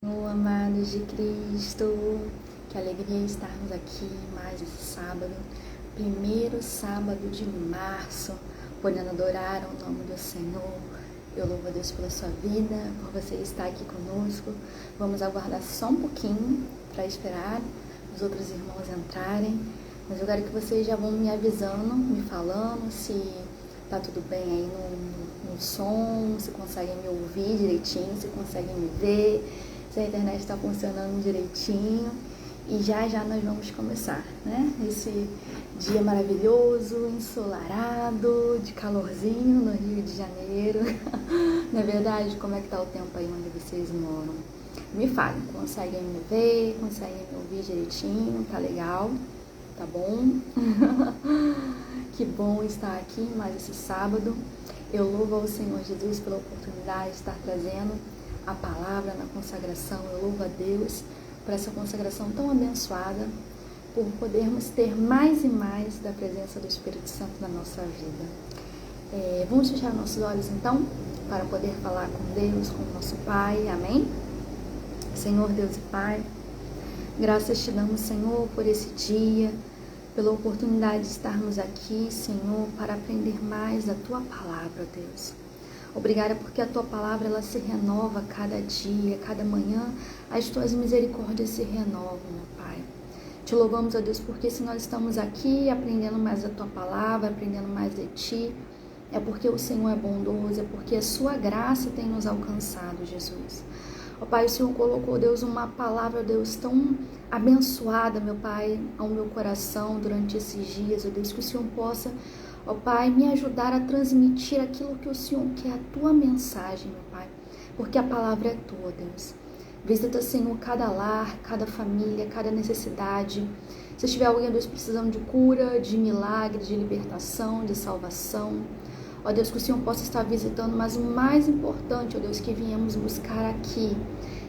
Amados de Cristo, que alegria estarmos aqui mais esse sábado, primeiro sábado de março, podendo adorar o nome do Senhor. Eu louvo a Deus pela sua vida, por você estar aqui conosco. Vamos aguardar só um pouquinho para esperar os outros irmãos entrarem, mas eu quero que vocês já vão me avisando, me falando se tá tudo bem aí no som, se conseguem me ouvir direitinho, se conseguem me ver, se a internet está funcionando direitinho. E já nós vamos começar, né? Esse dia maravilhoso, ensolarado, de calorzinho no Rio de Janeiro. Na verdade, como é que tá o tempo aí onde vocês moram? Me falem, conseguem me ver, conseguem me ouvir direitinho, tá legal? Tá bom? Que bom estar aqui mais esse sábado. Eu louvo ao Senhor Jesus pela oportunidade de estar trazendo a palavra na consagração. Eu louvo a Deus por essa consagração tão abençoada, por podermos ter mais e mais da presença do Espírito Santo na nossa vida. Vamos fechar nossos olhos então, para poder falar com Deus, com o nosso Pai. Amém? Senhor Deus e Pai, graças te damos, Senhor, por esse dia, pela oportunidade de estarmos aqui, Senhor, para aprender mais da Tua palavra, Deus. Obrigada porque a Tua palavra ela se renova cada dia, cada manhã, as Tuas misericórdias se renovam, meu Pai. Te louvamos, ó Deus, porque se nós estamos aqui aprendendo mais da Tua palavra, aprendendo mais de Ti, é porque o Senhor é bondoso, é porque a Sua graça tem nos alcançado, Jesus. Ó Pai, o Senhor colocou, Deus, uma palavra, Deus, tão abençoada, meu Pai, ao meu coração durante esses dias, ó Deus, que o Senhor possa, ó Pai, me ajudar a transmitir aquilo que o Senhor quer, a Tua mensagem, meu Pai, porque a palavra é Tua, Deus. Visita, Senhor, cada lar, cada família, cada necessidade. Se tiver alguém, Deus, precisando de cura, de milagre, de libertação, de salvação, ó Deus, que o Senhor possa estar visitando, mas o mais importante, ó Deus, que viemos buscar aqui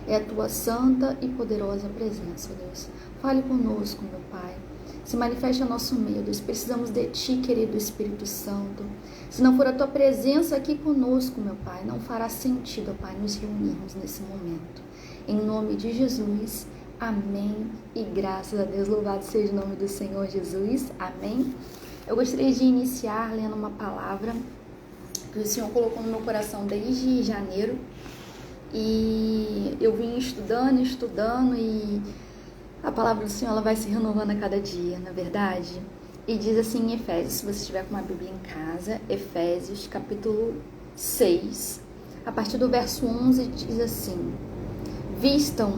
é a Tua santa e poderosa presença, ó Deus. Fale conosco, meu Pai. Se manifeste ao nosso meio, Deus. Precisamos de Ti, querido Espírito Santo. Se não for a Tua presença aqui conosco, meu Pai, não fará sentido, ó Pai, nos reunirmos nesse momento. Em nome de Jesus, amém e graças a Deus. Louvado seja o nome do Senhor Jesus, amém. Eu gostaria de iniciar lendo uma palavra que o Senhor colocou no meu coração desde janeiro, e eu vim estudando, e a palavra do Senhor ela vai se renovando a cada dia, na verdade. E diz assim em Efésios, se você estiver com uma Bíblia em casa, Efésios capítulo 6, a partir do verso 11, diz assim: vistam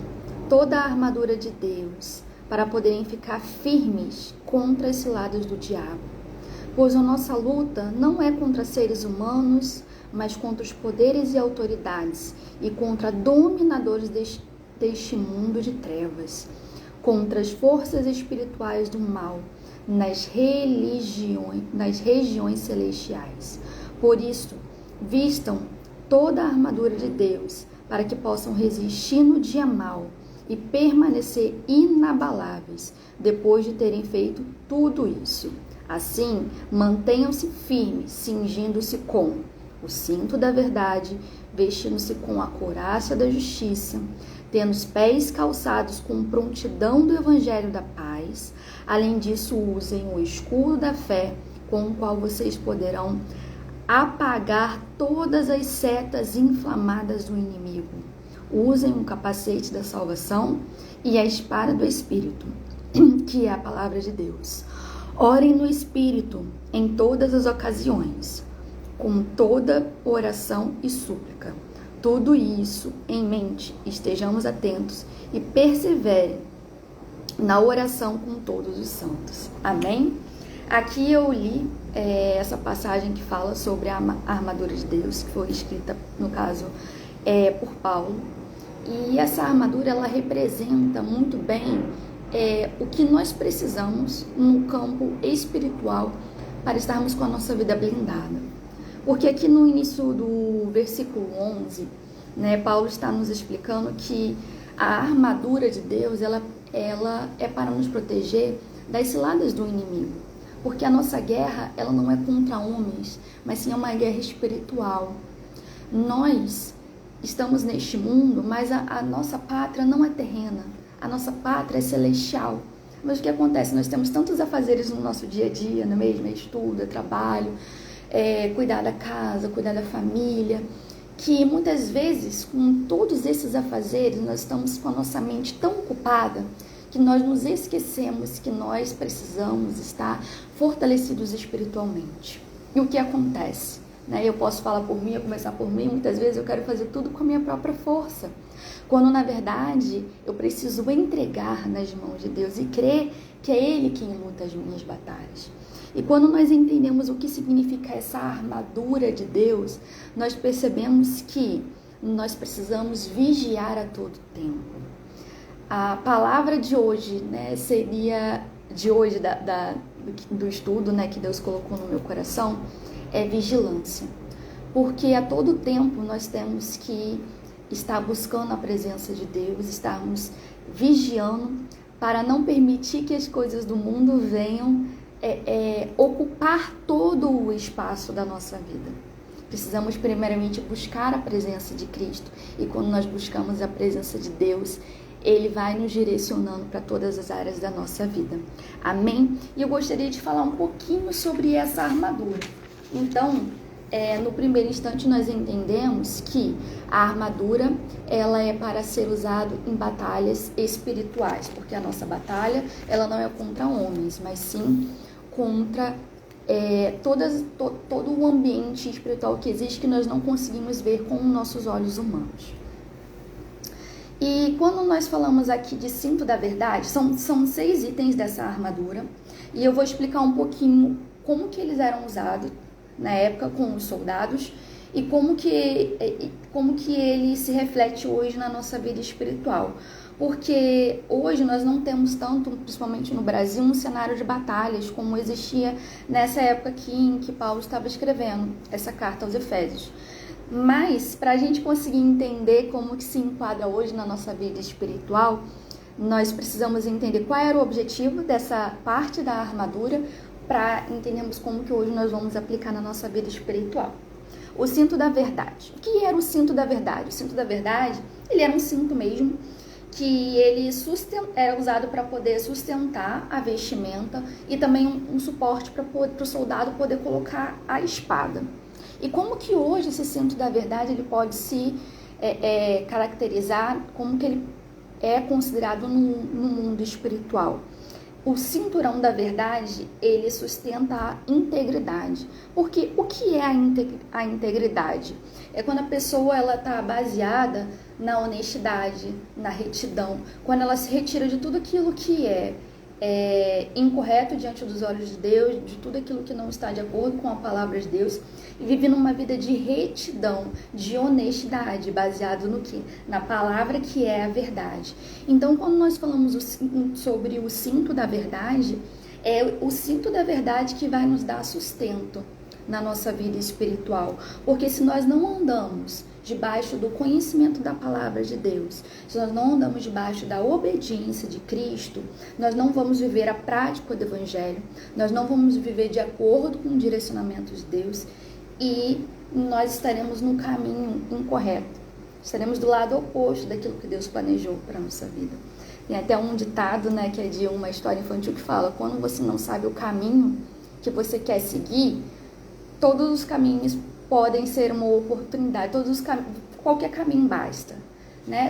toda a armadura de Deus para poderem ficar firmes contra as ciladas do diabo. Pois a nossa luta não é contra seres humanos, mas contra os poderes e autoridades e contra dominadores deste mundo de trevas, contra as forças espirituais do mal nas regiões celestiais. Por isso, vistam toda a armadura de Deus para que possam resistir no dia mau e permanecer inabaláveis depois de terem feito tudo isso. Assim, mantenham-se firmes, cingindo-se com o cinto da verdade, vestindo-se com a couraça da justiça, tendo os pés calçados com prontidão do evangelho da paz. Além disso, usem o escudo da fé, com o qual vocês poderão apagar todas as setas inflamadas do inimigo. Usem o capacete da salvação e a espada do Espírito, que é a palavra de Deus. Orem no Espírito em todas as ocasiões, com toda oração e súplica. Tudo isso em mente, estejamos atentos e perseverem na oração com todos os santos. Amém? Aqui eu li essa passagem que fala sobre a armadura de Deus, que foi escrita, no caso, por Paulo. E essa armadura, ela representa muito bem o que nós precisamos no campo espiritual para estarmos com a nossa vida blindada. Porque aqui no início do versículo 11, né, Paulo está nos explicando que a armadura de Deus, ela é para nos proteger das ciladas do inimigo. Porque a nossa guerra, ela não é contra homens, mas sim é uma guerra espiritual. Nós estamos neste mundo, mas a nossa pátria não é terrena, a nossa pátria é celestial. Mas o que acontece? Nós temos tantos afazeres no nosso dia a dia, não é mesmo? É estudo, é trabalho, cuidar da casa, cuidar da família, que muitas vezes, com todos esses afazeres, nós estamos com a nossa mente tão ocupada que nós nos esquecemos que nós precisamos estar fortalecidos espiritualmente. E o que acontece? Eu posso falar por mim, começar por mim, muitas vezes eu quero fazer tudo com a minha própria força, quando na verdade eu preciso entregar nas mãos de Deus e crer que é Ele quem luta as minhas batalhas. E quando nós entendemos o que significa essa armadura de Deus, nós percebemos que nós precisamos vigiar a todo tempo. A palavra de hoje, seria de hoje do estudo, que Deus colocou no meu coração, é vigilância. Porque a todo tempo nós temos que estar buscando a presença de Deus, estarmos vigiando para não permitir que as coisas do mundo venham ocupar todo o espaço da nossa vida. Precisamos primeiramente buscar a presença de Cristo, e quando nós buscamos a presença de Deus, Ele vai nos direcionando para todas as áreas da nossa vida. Amém? E eu gostaria de falar um pouquinho sobre essa armadura. Então, no primeiro instante nós entendemos que a armadura ela é para ser usada em batalhas espirituais, porque a nossa batalha ela não é contra homens, mas sim contra todo o ambiente espiritual que existe, que nós não conseguimos ver com os nossos olhos humanos. E quando nós falamos aqui de cinto da verdade, são 6 itens dessa armadura, e eu vou explicar um pouquinho como que eles eram usados na época com os soldados e como que ele se reflete hoje na nossa vida espiritual. Porque hoje nós não temos tanto, principalmente no Brasil, um cenário de batalhas como existia nessa época em que Paulo estava escrevendo essa carta aos Efésios. Mas, para a gente conseguir entender como que se enquadra hoje na nossa vida espiritual, nós precisamos entender qual era o objetivo dessa parte da armadura para entendermos como que hoje nós vamos aplicar na nossa vida espiritual. O cinto da verdade. O que era o cinto da verdade? O cinto da verdade, ele era um cinto mesmo, que ele era usado para poder sustentar a vestimenta e também um suporte para o soldado poder colocar a espada. E como que hoje esse cinto da verdade ele pode se caracterizar, como que ele é considerado no mundo espiritual? O cinturão da verdade, ele sustenta a integridade. Porque o que é a integridade? É quando a pessoa está baseada na honestidade, na retidão. Quando ela se retira de tudo aquilo que é incorreto diante dos olhos de Deus, de tudo aquilo que não está de acordo com a palavra de Deus, e vive numa vida de retidão, de honestidade, baseado no que? Na palavra que é a verdade. Então, quando nós falamos sobre o cinto da verdade, é o cinto da verdade que vai nos dar sustento na nossa vida espiritual. Porque se nós não andamos debaixo do conhecimento da palavra de Deus, se nós não andamos debaixo da obediência de Cristo, nós não vamos viver a prática do Evangelho, nós não vamos viver de acordo com o direcionamento de Deus e nós estaremos no caminho incorreto, estaremos do lado oposto daquilo que Deus planejou para a nossa vida. Tem até um ditado, que é de uma história infantil que fala: quando você não sabe o caminho que você quer seguir, todos os caminhos podem ser uma oportunidade, qualquer caminho basta,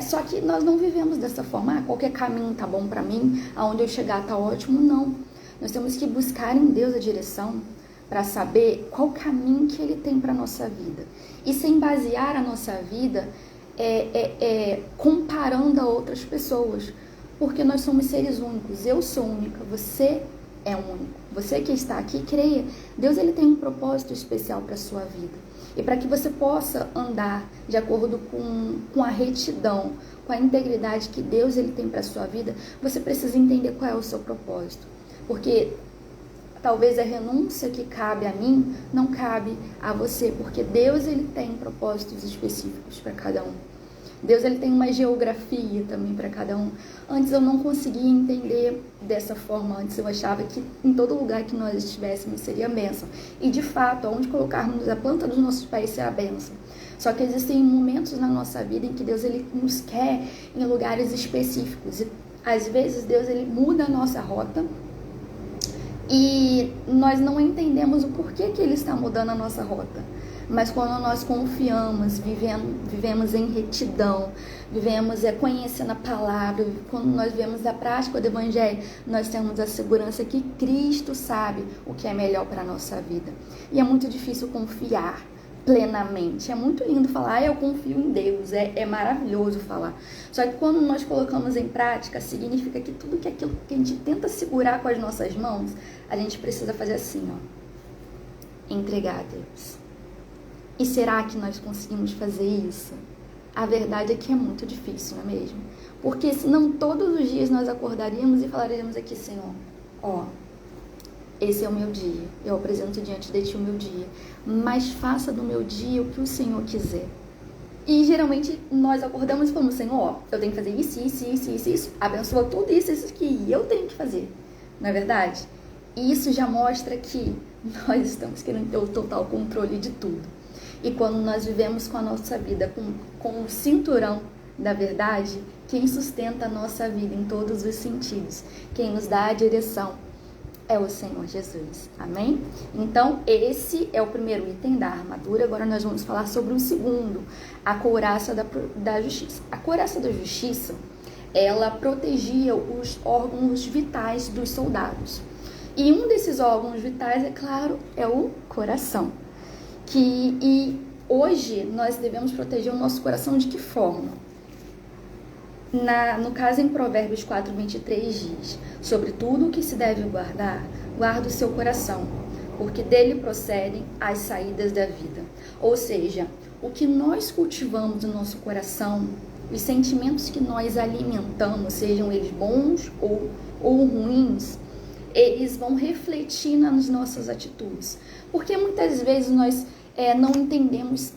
Só que nós não vivemos dessa forma, qualquer caminho tá bom para mim, aonde eu chegar tá ótimo, não. Nós temos que buscar em Deus a direção para saber qual caminho que Ele tem para nossa vida. E sem basear a nossa vida comparando a outras pessoas, porque nós somos seres únicos. Eu sou única, você é único. Você que está aqui, creia. Deus ele tem um propósito especial para a sua vida. E para que você possa andar de acordo com a retidão, com a integridade que Deus ele tem para a sua vida, você precisa entender qual é o seu propósito. Porque talvez a renúncia que cabe a mim não cabe a você, porque Deus ele tem propósitos específicos para cada um. Deus ele tem uma geografia também para cada um. Antes eu não conseguia entender dessa forma. Antes eu achava que em todo lugar que nós estivéssemos seria a bênção. E de fato, aonde colocarmos a planta dos nossos pés será a bênção. Só que existem momentos na nossa vida em que Deus ele nos quer em lugares específicos. E às vezes Deus ele muda a nossa rota e nós não entendemos o porquê que ele está mudando a nossa rota. Mas quando nós confiamos, vivemos em retidão, vivemos conhecendo a palavra, quando nós vivemos a prática do Evangelho, nós temos a segurança que Cristo sabe o que é melhor para a nossa vida. E é muito difícil confiar plenamente. É muito lindo falar, eu confio em Deus, é maravilhoso falar. Só que quando nós colocamos em prática, significa que tudo aquilo que a gente tenta segurar com as nossas mãos, a gente precisa fazer assim, ó, entregar a Deus. E será que nós conseguimos fazer isso? A verdade é que é muito difícil, não é mesmo? Porque senão todos os dias nós acordaríamos e falaríamos aqui, Senhor, ó, esse é o meu dia, eu apresento diante de Ti o meu dia, mas faça do meu dia o que o Senhor quiser. E geralmente nós acordamos e falamos, Senhor, ó, eu tenho que fazer isso, abençoa tudo isso que eu tenho que fazer, não é verdade? E isso já mostra que nós estamos querendo ter o total controle de tudo. E quando nós vivemos com a nossa vida com o cinturão da verdade, quem sustenta a nossa vida em todos os sentidos, quem nos dá a direção, é o Senhor Jesus. Amém? Então, esse é o primeiro item da armadura. Agora nós vamos falar sobre o segundo, a couraça da justiça. A couraça da justiça, ela protegia os órgãos vitais dos soldados. E um desses órgãos vitais, é claro, é o coração. E hoje nós devemos proteger o nosso coração de que forma? No caso, em Provérbios 4:23 diz, sobre tudo o que se deve guardar, guarda o seu coração, porque dele procedem as saídas da vida. Ou seja, o que nós cultivamos no nosso coração, os sentimentos que nós alimentamos, sejam eles bons ou ruins, eles vão refletir nas nossas atitudes. Porque muitas vezes nós não entendemos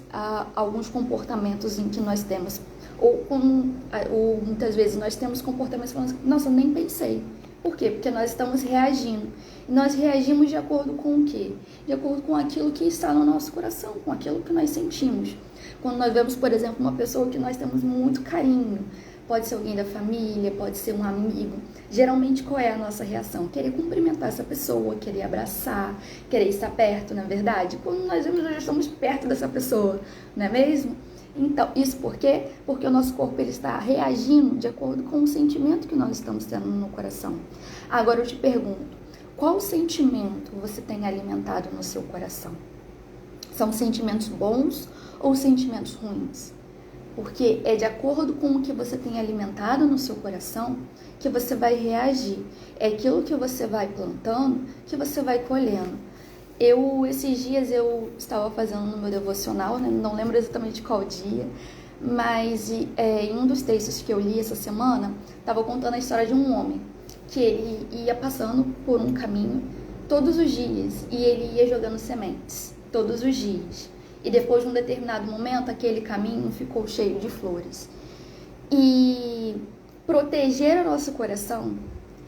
alguns comportamentos em que nós temos. Ou muitas vezes nós temos comportamentos falando, nossa, nem pensei. Por quê? Porque nós estamos reagindo. E nós reagimos de acordo com o quê? De acordo com aquilo que está no nosso coração, com aquilo que nós sentimos. Quando nós vemos, por exemplo, uma pessoa que nós temos muito carinho, pode ser alguém da família, pode ser um amigo. Geralmente, qual é a nossa reação? Querer cumprimentar essa pessoa, querer abraçar, querer estar perto, na verdade. Quando nós vemos, nós já estamos perto dessa pessoa, não é mesmo? Então, isso por quê? Porque o nosso corpo ele está reagindo de acordo com o sentimento que nós estamos tendo no coração. Agora eu te pergunto, qual sentimento você tem alimentado no seu coração? São sentimentos bons ou sentimentos ruins? Porque é de acordo com o que você tem alimentado no seu coração que você vai reagir. É aquilo que você vai plantando que você vai colhendo. Esses dias eu estava fazendo no meu devocional, né? Não lembro exatamente qual dia, mas em um dos textos que eu li essa semana, estava contando a história de um homem que ele ia passando por um caminho todos os dias e ele ia jogando sementes todos os dias. E depois de um determinado momento, aquele caminho ficou cheio de flores. E proteger o nosso coração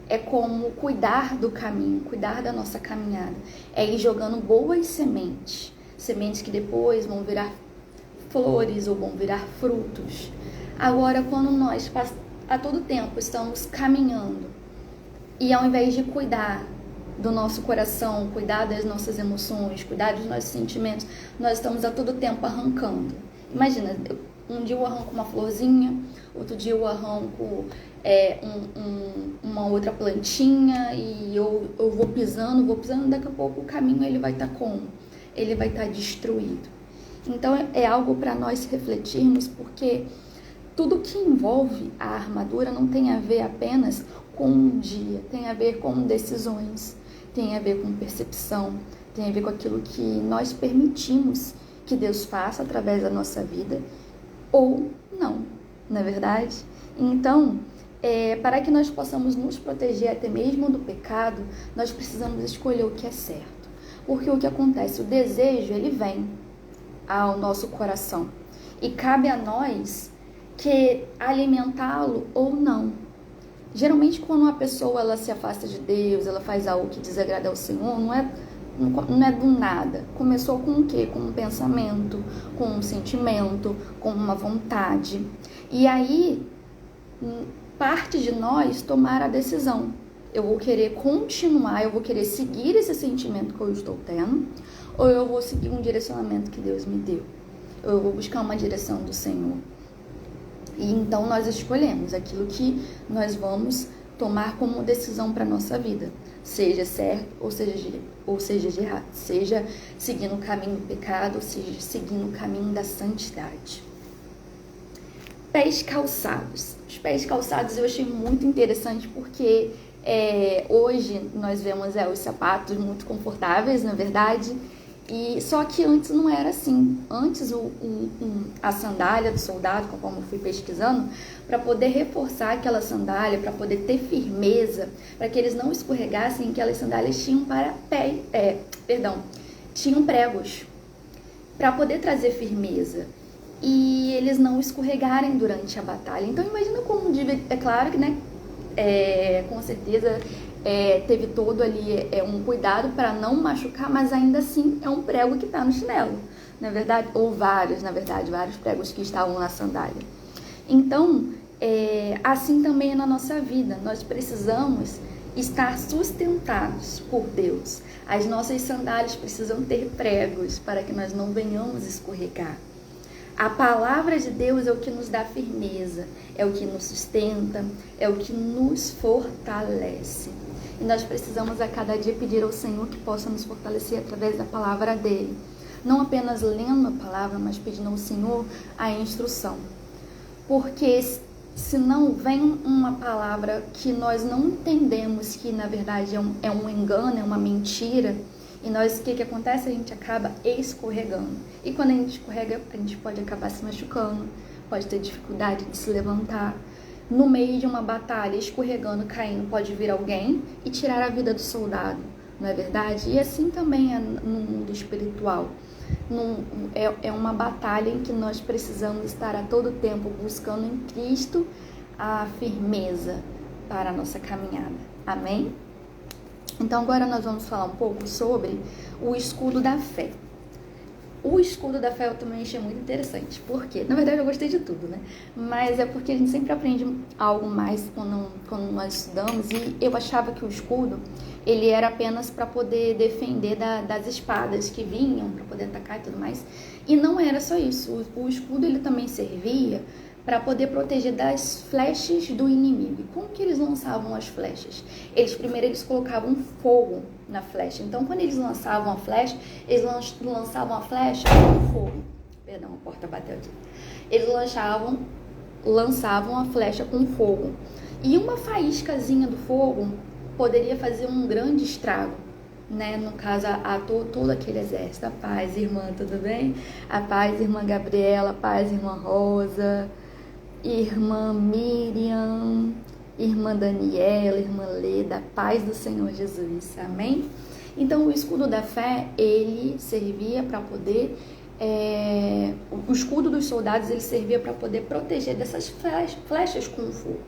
é como cuidar do caminho, cuidar da nossa caminhada. É ir jogando boas sementes. Sementes que depois vão virar flores ou vão virar frutos. Agora, quando nós a todo tempo estamos caminhando e ao invés de cuidar do nosso coração, cuidar das nossas emoções, cuidar dos nossos sentimentos, nós estamos a todo tempo arrancando. Imagina, um dia eu arranco uma florzinha, outro dia eu arranco uma outra plantinha e eu vou pisando, daqui a pouco o caminho ele vai estar como? Ele vai estar destruído. Então é algo para nós refletirmos, porque tudo que envolve a armadura não tem a ver apenas com um dia, tem a ver com decisões, tem a ver com percepção, tem a ver com aquilo que nós permitimos que Deus faça através da nossa vida ou não é verdade? Então, para que nós possamos nos proteger até mesmo do pecado, nós precisamos escolher o que é certo. Porque o que acontece? O desejo, ele vem ao nosso coração e cabe a nós que alimentá-lo ou não. Geralmente, quando uma pessoa ela se afasta de Deus, ela faz algo que desagrada ao Senhor, não é não é do nada. Começou com o quê? Com um pensamento, com um sentimento, com uma vontade. E aí, parte de nós tomar a decisão. Eu vou querer continuar, eu vou querer seguir esse sentimento que eu estou tendo, ou eu vou seguir um direcionamento que Deus me deu. Eu vou buscar uma direção do Senhor. E então nós escolhemos aquilo que nós vamos tomar como decisão para a nossa vida. Seja certo ou seja de errado. Seja seguindo o caminho do pecado, ou seja seguindo o caminho da santidade. Pés calçados. Os pés calçados eu achei muito interessante porque hoje nós vemos os sapatos muito confortáveis, na verdade, e só que antes não era assim. Antes a sandália do soldado, conforme eu fui pesquisando, para poder reforçar aquela sandália, para poder ter firmeza, para que eles não escorregassem, aquelas sandálias tinham tinham pregos para poder trazer firmeza e eles não escorregarem durante a batalha. Então imagina como é claro que, né, com certeza teve todo ali um cuidado para não machucar, mas ainda assim é um prego que está no chinelo, na verdade, ou vários pregos que estavam na sandália. Então, assim também é na nossa vida, nós precisamos estar sustentados por Deus. As nossas sandálias precisam ter pregos para que nós não venhamos escorregar. A palavra de Deus é o que nos dá firmeza, é o que nos sustenta, é o que nos fortalece. E nós precisamos a cada dia pedir ao Senhor que possa nos fortalecer através da palavra dele. Não apenas lendo a palavra, mas pedindo ao Senhor a instrução. Porque senão vem uma palavra que nós não entendemos, que na verdade é um engano, é uma mentira. E nós, o que acontece? A gente acaba escorregando. E quando a gente escorrega, a gente pode acabar se machucando, pode ter dificuldade de se levantar. No meio de uma batalha, escorregando, caindo, pode vir alguém e tirar a vida do soldado, não é verdade? E assim também é no mundo espiritual. É uma batalha em que nós precisamos estar a todo tempo buscando em Cristo a firmeza para a nossa caminhada. Amém? Então agora nós vamos falar um pouco sobre o escudo da fé. O escudo da fé eu também achei muito interessante. Por quê? Na verdade eu gostei de tudo, né? Mas é porque a gente sempre aprende algo mais quando nós estudamos. E eu achava que o escudo, ele era apenas para poder defender das espadas que vinham, para poder atacar e tudo mais. E não era só isso. O escudo, ele também servia para poder proteger das flechas do inimigo. E como que eles lançavam as flechas? Primeiro eles colocavam fogo na flecha. Então, quando eles lançavam a flecha, eles lançavam a flecha com fogo. Perdão, a porta bateu aqui. Eles lançavam a flecha com fogo. E uma faíscazinha do fogo poderia fazer um grande estrago, né? No caso, todo aquele exército. A paz, irmã, tudo bem? A paz, irmã Gabriela, a paz, irmã Rosa, irmã Miriam, irmã Daniela, irmã Leda, a paz do Senhor Jesus, amém? Então, o escudo da fé, ele servia para poder, o escudo dos soldados, ele servia para poder proteger dessas flechas com fogo.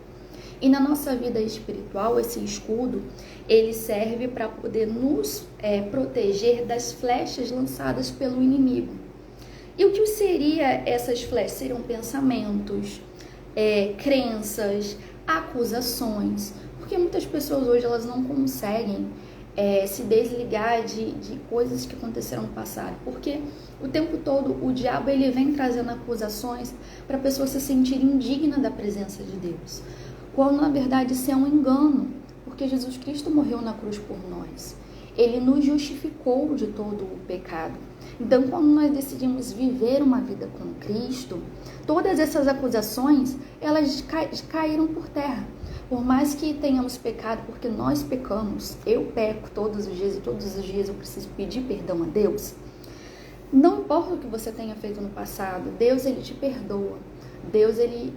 E na nossa vida espiritual, esse escudo, ele serve para poder nos proteger das flechas lançadas pelo inimigo. E o que seria essas flechas? Seriam pensamentos, crenças, acusações, porque muitas pessoas hoje elas não conseguem se desligar de coisas que aconteceram no passado, porque o tempo todo o diabo ele vem trazendo acusações para a pessoa se sentir indigna da presença de Deus, quando na verdade isso é um engano, porque Jesus Cristo morreu na cruz por nós, ele nos justificou de todo o pecado. Então, quando nós decidimos viver uma vida com Cristo, todas essas acusações, elas caíram por terra. Por mais que tenhamos pecado, porque nós pecamos, eu peco todos os dias e todos os dias eu preciso pedir perdão a Deus. Não importa o que você tenha feito no passado, Deus, ele te perdoa. Deus, ele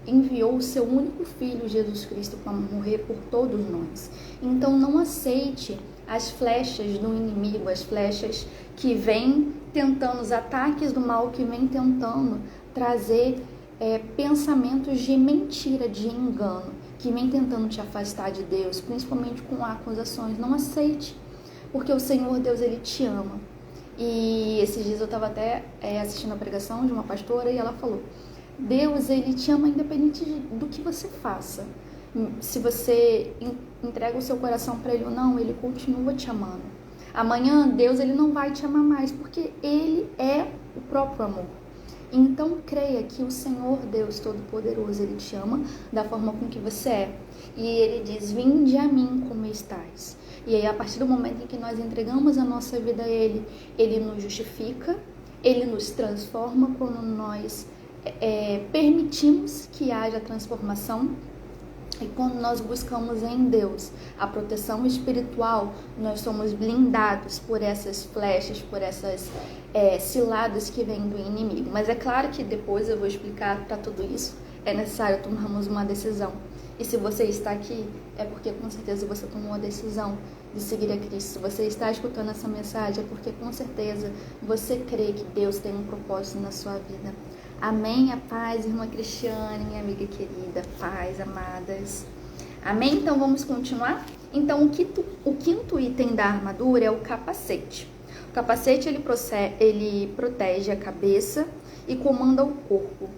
enviou o seu único filho, Jesus Cristo, para morrer por todos nós. Então, não aceite as flechas do inimigo, as flechas que vêm tentando, os ataques do mal que vêm tentando trazer pensamentos de mentira, de engano, que vem tentando te afastar de Deus, principalmente com acusações. Não aceite, porque o Senhor Deus, Ele te ama. E esses dias eu estava até assistindo a pregação de uma pastora e ela falou: Deus, Ele te ama independente do que você faça. Se você entrega o seu coração para Ele ou não, Ele continua te amando. Amanhã, Deus, Ele não vai te amar mais, porque Ele é o próprio amor. Então, creia que o Senhor Deus Todo-Poderoso, Ele te ama da forma com que você é. E Ele diz: vinde a mim como estais. E aí, a partir do momento em que nós entregamos a nossa vida a Ele, Ele nos justifica, Ele nos transforma quando nós permitimos que haja transformação. E quando nós buscamos em Deus a proteção espiritual, nós somos blindados por essas flechas, por essas ciladas que vêm do inimigo. Mas é claro que depois eu vou explicar para tudo isso, é necessário tomarmos uma decisão. E se você está aqui, é porque com certeza você tomou a decisão de seguir a Cristo. Se você está escutando essa mensagem, é porque com certeza você crê que Deus tem um propósito na sua vida. Amém? A paz, irmã Cristiane, minha amiga querida, paz, amadas. Amém? Então vamos continuar? Então o quinto item da armadura é o capacete. O capacete ele protege a cabeça e comanda o corpo.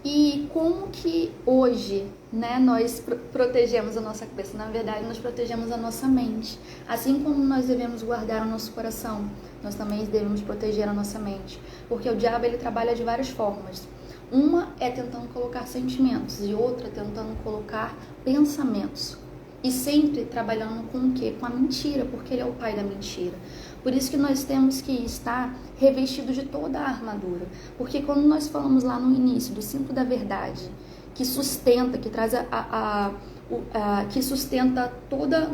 E como que hoje, nós protegemos a nossa cabeça? Na verdade, nós protegemos a nossa mente. Assim como nós devemos guardar o nosso coração, nós também devemos proteger a nossa mente. Porque o diabo, ele trabalha de várias formas. Uma é tentando colocar sentimentos e outra tentando colocar pensamentos. E sempre trabalhando com o quê? Com a mentira, porque ele é o pai da mentira. Por isso que nós temos que estar revestidos de toda a armadura. Porque quando nós falamos lá no início do cinto da verdade, que sustenta, que traz que sustenta toda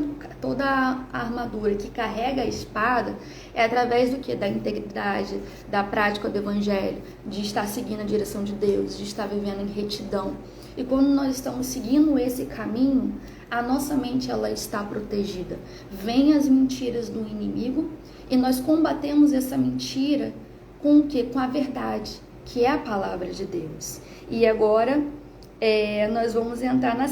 a armadura, que carrega a espada, é através do que? Da integridade, da prática do evangelho, de estar seguindo a direção de Deus, de estar vivendo em retidão. E quando nós estamos seguindo esse caminho, a nossa mente ela está protegida. Vêm as mentiras do inimigo e nós combatemos essa mentira com o quê? Com a verdade, que é a palavra de Deus. E agora nós vamos entrar no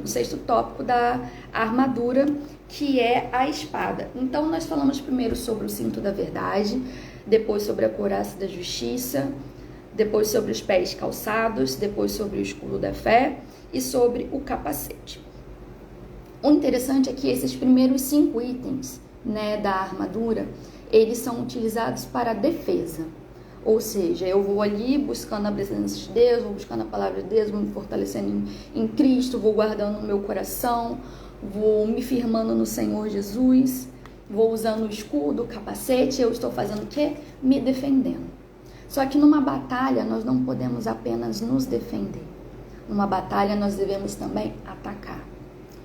sexto tópico da armadura, que é a espada. Então nós falamos primeiro sobre o cinto da verdade, depois sobre a couraça da justiça, depois sobre os pés calçados, depois sobre o escudo da fé e sobre o capacete. O interessante é que esses primeiros 5 itens, da armadura, eles são utilizados para a defesa. Ou seja, eu vou ali buscando a presença de Deus, vou buscando a palavra de Deus, vou me fortalecendo em Cristo, vou guardando o meu coração, vou me firmando no Senhor Jesus, vou usando o escudo, o capacete, eu estou fazendo o quê? Me defendendo. Só que numa batalha nós não podemos apenas nos defender. Numa batalha nós devemos também atacar.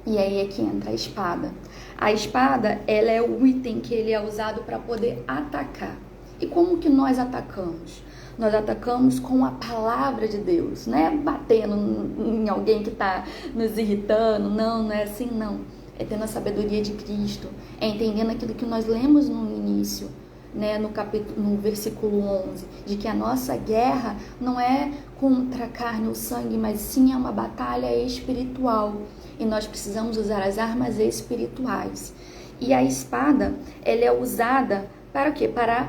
E aí é que entra a espada. A espada, ela é o item que ele é usado para poder atacar. E como que nós atacamos? Nós atacamos com a palavra de Deus, não é batendo em alguém que está nos irritando, não é assim não. É tendo a sabedoria de Cristo, é entendendo aquilo que nós lemos no início, no versículo 11, de que a nossa guerra não é contra a carne ou sangue, mas sim é uma batalha espiritual. E nós precisamos usar as armas espirituais. E a espada, ela é usada para o quê? Para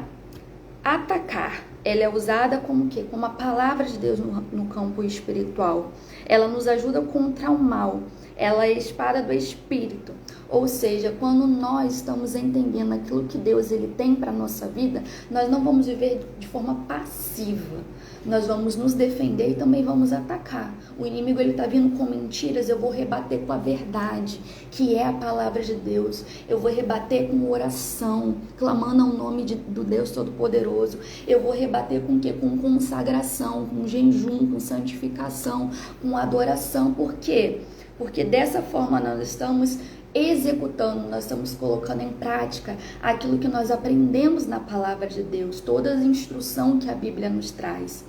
atacar. Ela é usada como o quê? Como a palavra de Deus no campo espiritual. Ela nos ajuda contra o mal. Ela é a espada do Espírito. Ou seja, quando nós estamos entendendo aquilo que Deus ele tem para a nossa vida, nós não vamos viver de forma passiva. Nós vamos nos defender e também vamos atacar. O inimigo ele está vindo com mentiras, eu vou rebater com a verdade, que é a palavra de Deus. Eu vou rebater com oração, clamando ao nome do Deus Todo-Poderoso. Eu vou rebater com o quê? Com consagração, com jejum, com santificação, com adoração. Por quê? Porque dessa forma nós estamos executando, nós estamos colocando em prática aquilo que nós aprendemos na palavra de Deus, toda a instrução que a Bíblia nos traz.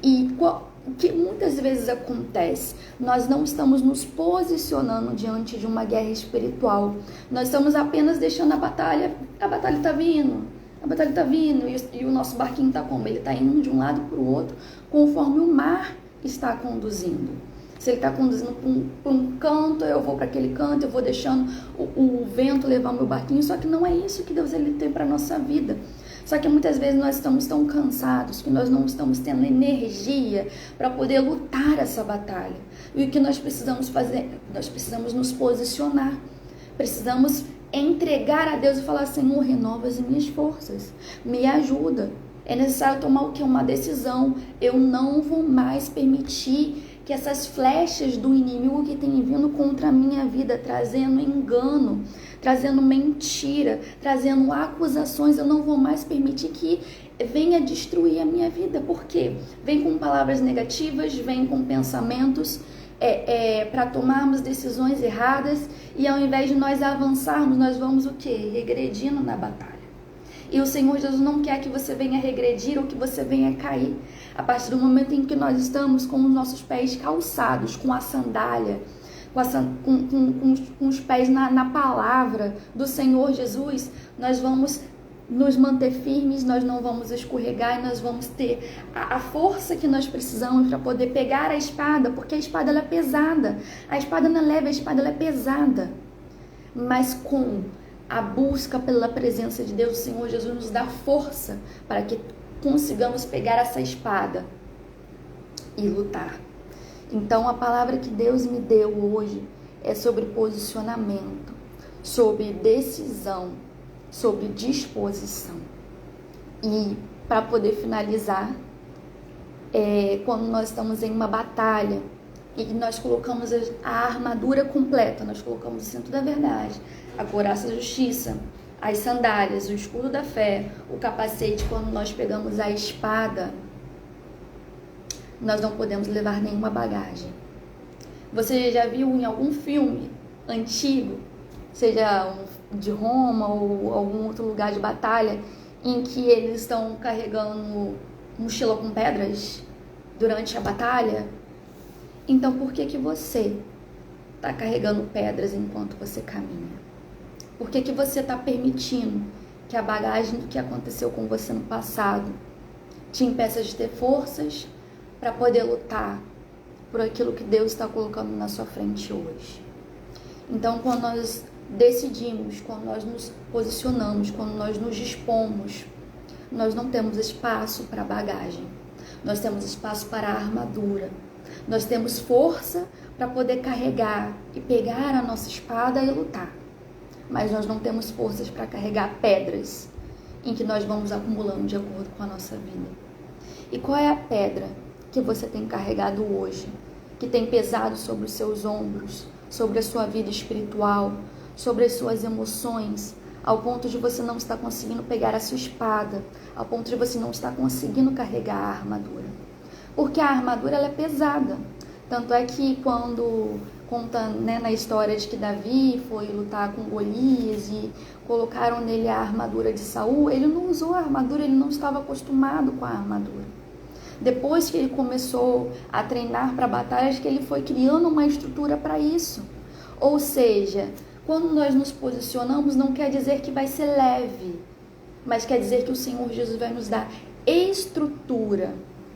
E o que muitas vezes acontece? Nós não estamos nos posicionando diante de uma guerra espiritual. Nós estamos apenas deixando a batalha está vindo. A batalha está vindo e o nosso barquinho está como? Ele está indo de um lado para o outro, conforme o mar está conduzindo. Se Ele está conduzindo para um canto, eu vou para aquele canto, eu vou deixando o vento levar o meu barquinho. Só que não é isso que Deus ele tem para a nossa vida. Só que muitas vezes nós estamos tão cansados que nós não estamos tendo energia para poder lutar essa batalha. E o que nós precisamos fazer? Nós precisamos nos posicionar. Precisamos entregar a Deus e falar: Senhor, renova as minhas forças, me ajuda. É necessário tomar o que? Uma decisão. Eu não vou mais permitir que essas flechas do inimigo que tem vindo contra a minha vida, trazendo engano, trazendo mentira, trazendo acusações, eu não vou mais permitir que venha destruir a minha vida. Por quê? Vem com palavras negativas, vem com pensamentos para tomarmos decisões erradas, e ao invés de nós avançarmos, nós vamos o quê? Regredindo na batalha. E o Senhor Jesus não quer que você venha regredir ou que você venha cair. A partir do momento em que nós estamos com os nossos pés calçados, com a sandália, com os pés na palavra do Senhor Jesus, nós vamos nos manter firmes, nós não vamos escorregar, e nós vamos ter a força que nós precisamos para poder pegar a espada, porque a espada ela é pesada. A espada não é leve, a espada ela é pesada. Mas com a busca pela presença de Deus, o Senhor Jesus nos dá força para que consigamos pegar essa espada e lutar. Então, a palavra que Deus me deu hoje é sobre posicionamento, sobre decisão, sobre disposição. E para poder finalizar, quando nós estamos em uma batalha e nós colocamos a armadura completa, nós colocamos o cinto da verdade, a couraça da justiça, as sandálias, o escudo da fé, o capacete, quando nós pegamos a espada, nós não podemos levar nenhuma bagagem. Você já viu em algum filme antigo, seja de Roma ou algum outro lugar de batalha, em que eles estão carregando mochila com pedras durante a batalha? Então por que você está carregando pedras enquanto você caminha? Por que você está permitindo que a bagagem do que aconteceu com você no passado te impeça de ter forças para poder lutar por aquilo que Deus está colocando na sua frente hoje? Então, quando nós decidimos, quando nós nos posicionamos, quando nós nos dispomos, nós não temos espaço para bagagem, nós temos espaço para a armadura, nós temos força para poder carregar e pegar a nossa espada e lutar, mas nós não temos forças para carregar pedras em que nós vamos acumulando de acordo com a nossa vida. E qual é a pedra que você tem carregado hoje, que tem pesado sobre os seus ombros, sobre a sua vida espiritual, sobre as suas emoções, ao ponto de você não estar conseguindo pegar a sua espada, ao ponto de você não estar conseguindo carregar a armadura? Porque a armadura ela é pesada. Tanto é que quando conta, na história de que Davi foi lutar com Golias e colocaram nele a armadura de Saul, ele não usou a armadura, ele não estava acostumado com a armadura. Depois que ele começou a treinar para batalhas, que ele foi criando uma estrutura para isso. Ou seja, quando nós nos posicionamos, não quer dizer que vai ser leve, mas quer dizer que o Senhor Jesus vai nos dar estrutura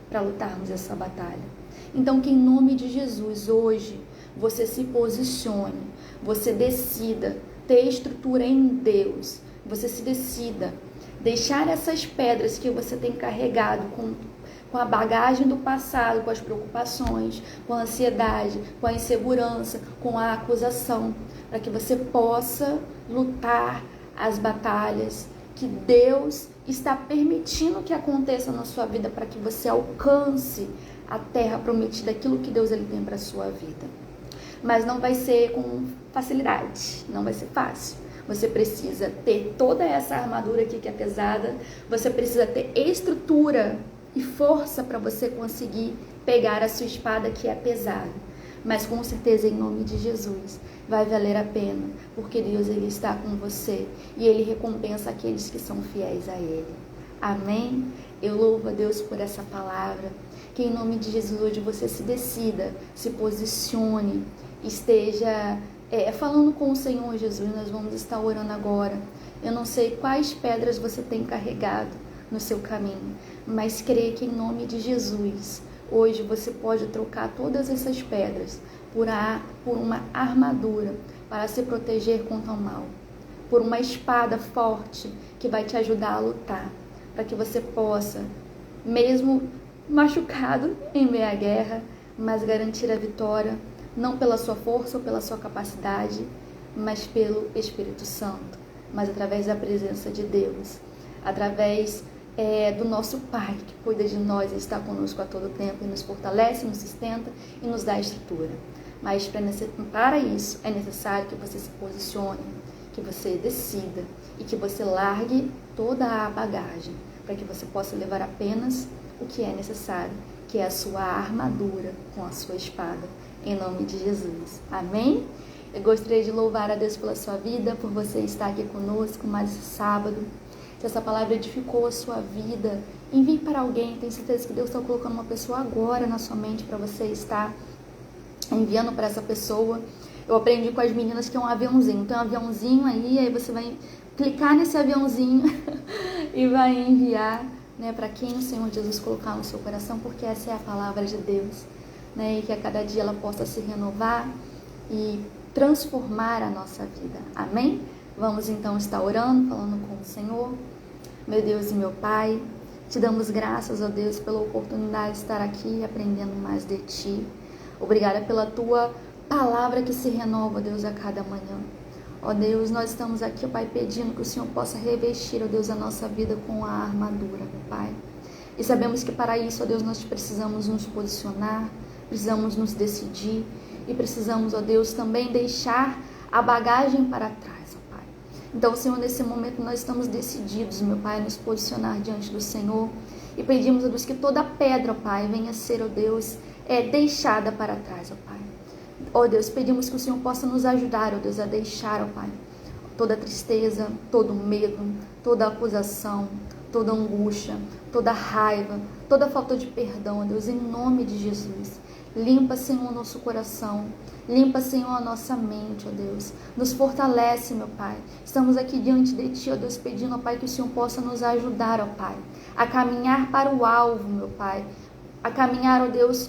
para lutarmos essa batalha. Então, que em nome de Jesus, hoje, você se posicione, você decida ter estrutura em Deus, você se decida deixar essas pedras que você tem carregado com a bagagem do passado, com as preocupações, com a ansiedade, com a insegurança, com a acusação, para que você possa lutar as batalhas que Deus está permitindo que aconteça na sua vida, para que você alcance a terra prometida, aquilo que Deus ele tem para a sua vida. Mas não vai ser com facilidade, não vai ser fácil. Você precisa ter toda essa armadura aqui que é pesada, você precisa ter estrutura e força para você conseguir pegar a sua espada que é pesada. Mas com certeza, em nome de Jesus, vai valer a pena, porque Deus ele está com você e Ele recompensa aqueles que são fiéis a Ele. Amém? Eu louvo a Deus por essa palavra. Que em nome de Jesus hoje você se decida, se posicione, esteja falando com o Senhor Jesus. Nós vamos estar orando agora. Eu não sei quais pedras você tem carregado no seu caminho, mas creia que em nome de Jesus Hoje você pode trocar todas essas pedras por uma armadura para se proteger contra o mal, por uma espada forte que vai te ajudar a lutar, para que você possa, mesmo machucado em meio à guerra, mas garantir a vitória, não pela sua força ou pela sua capacidade, mas pelo Espírito Santo, mas através da presença de Deus, através do nosso Pai, que cuida de nós e está conosco a todo tempo e nos fortalece, nos sustenta e nos dá estrutura. Mas para isso é necessário que você se posicione, que você decida e que você largue toda a bagagem, para que você possa levar apenas o que é necessário, que é a sua armadura com a sua espada, em nome de Jesus. Amém? Eu gostaria de louvar a Deus pela sua vida, por você estar aqui conosco mais esse sábado. Se essa palavra edificou a sua vida, envie para alguém. Tenho certeza que Deus está colocando uma pessoa agora na sua mente para você estar enviando para essa pessoa. Eu aprendi com as meninas que é um aviãozinho. Tem um aviãozinho aí você vai clicar nesse aviãozinho e vai enviar, né, para quem o Senhor Jesus colocar no seu coração, porque essa é a palavra de Deus, né, e que a cada dia ela possa se renovar e transformar a nossa vida. Amém? Vamos então estar orando, falando com o Senhor. Meu Deus e meu Pai, te damos graças, ó Deus, pela oportunidade de estar aqui aprendendo mais de Ti. Obrigada pela Tua palavra que se renova, ó Deus, a cada manhã. Ó Deus, nós estamos aqui, ó Pai, pedindo que o Senhor possa revestir, ó Deus, a nossa vida com a armadura, meu Pai. E sabemos que para isso, ó Deus, nós precisamos nos posicionar, precisamos nos decidir e precisamos, ó Deus, também deixar a bagagem para trás, ó Pai. Então, Senhor, nesse momento nós estamos decididos, meu Pai, a nos posicionar diante do Senhor e pedimos, ó Deus, que toda pedra, ó Pai, venha a ser, ó Deus, deixada para trás, ó Pai. Ó Deus, pedimos que o Senhor possa nos ajudar, ó Deus, a deixar, ó Pai, toda tristeza, todo medo, toda acusação, toda angústia, toda raiva, toda falta de perdão, ó Deus, em nome de Jesus. Limpa, Senhor, o nosso coração. Limpa, Senhor, a nossa mente, ó Deus. Nos fortalece, meu Pai. Estamos aqui diante de Ti, ó Deus, pedindo, ó Pai, que o Senhor possa nos ajudar, ó Pai, a caminhar para o alvo, meu Pai. A caminhar, ó Deus,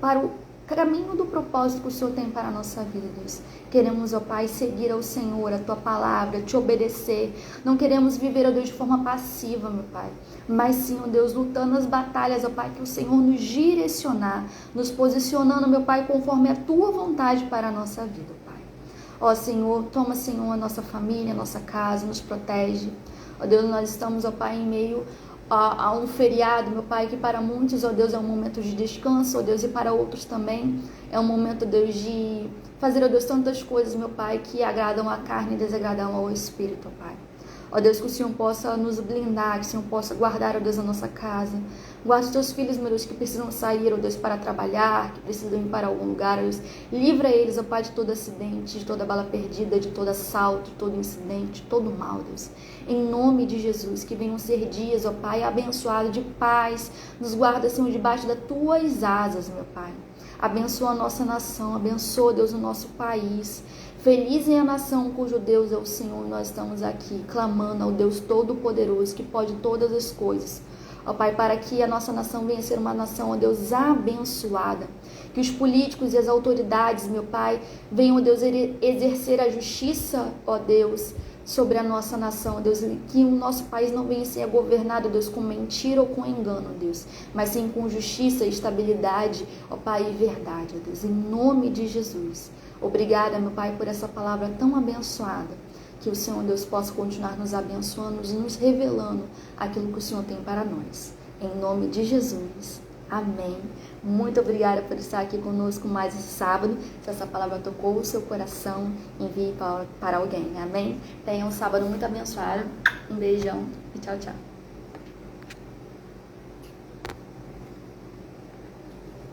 para o caminho do propósito que o Senhor tem para a nossa vida, Deus. Queremos, ó Pai, seguir ao Senhor, a Tua palavra, Te obedecer. Não queremos viver, ó Deus, de forma passiva, meu Pai. Mas sim, ó Deus, lutando as batalhas, ó Pai, que o Senhor nos direcionar, nos posicionando, meu Pai, conforme a Tua vontade para a nossa vida, Pai. Ó Senhor, toma, Senhor, a nossa família, a nossa casa, nos protege. Ó Deus, nós estamos, ó Pai, em meio a um feriado, meu Pai, que para muitos, ó Deus, é um momento de descanso, ó Deus, e para outros também é um momento, Deus, de fazer, ó Deus, tantas coisas, meu Pai, que agradam a carne e desagradam ao Espírito, ó Pai. Ó Deus, que o Senhor possa nos blindar, que o Senhor possa guardar, ó Deus, a nossa casa. Guarda os Teus filhos, meu Deus, que precisam sair, ó Deus, para trabalhar, que precisam ir para algum lugar, ó Deus. Livra eles, ó Pai, de todo acidente, de toda bala perdida, de todo assalto, de todo incidente, de todo mal, Deus. Em nome de Jesus, que venham ser dias, ó Pai, abençoados de paz. Nos guarda, Senhor, debaixo das Tuas asas, meu Pai. Abençoa a nossa nação, abençoa, Deus, o nosso país. Feliz é a nação cujo Deus é o Senhor. Nós estamos aqui clamando ao Deus Todo-Poderoso, que pode todas as coisas. Ó Pai, para que a nossa nação venha a ser uma nação, ó Deus, abençoada. Que os políticos e as autoridades, meu Pai, venham, ó Deus, exercer a justiça, ó Deus, sobre a nossa nação, ó Deus. Que o nosso país não venha a ser governado, ó Deus, com mentira ou com engano, ó Deus, mas sim com justiça, estabilidade, ó Pai, e verdade, ó Deus, em nome de Jesus. Obrigada, meu Pai, por essa palavra tão abençoada. Que o Senhor, Deus, possa continuar nos abençoando e nos revelando aquilo que o Senhor tem para nós. Em nome de Jesus. Amém. Muito obrigada por estar aqui conosco mais esse sábado. Se essa palavra tocou o seu coração, envie para alguém. Amém? Tenha um sábado muito abençoado. Um beijão e tchau, tchau.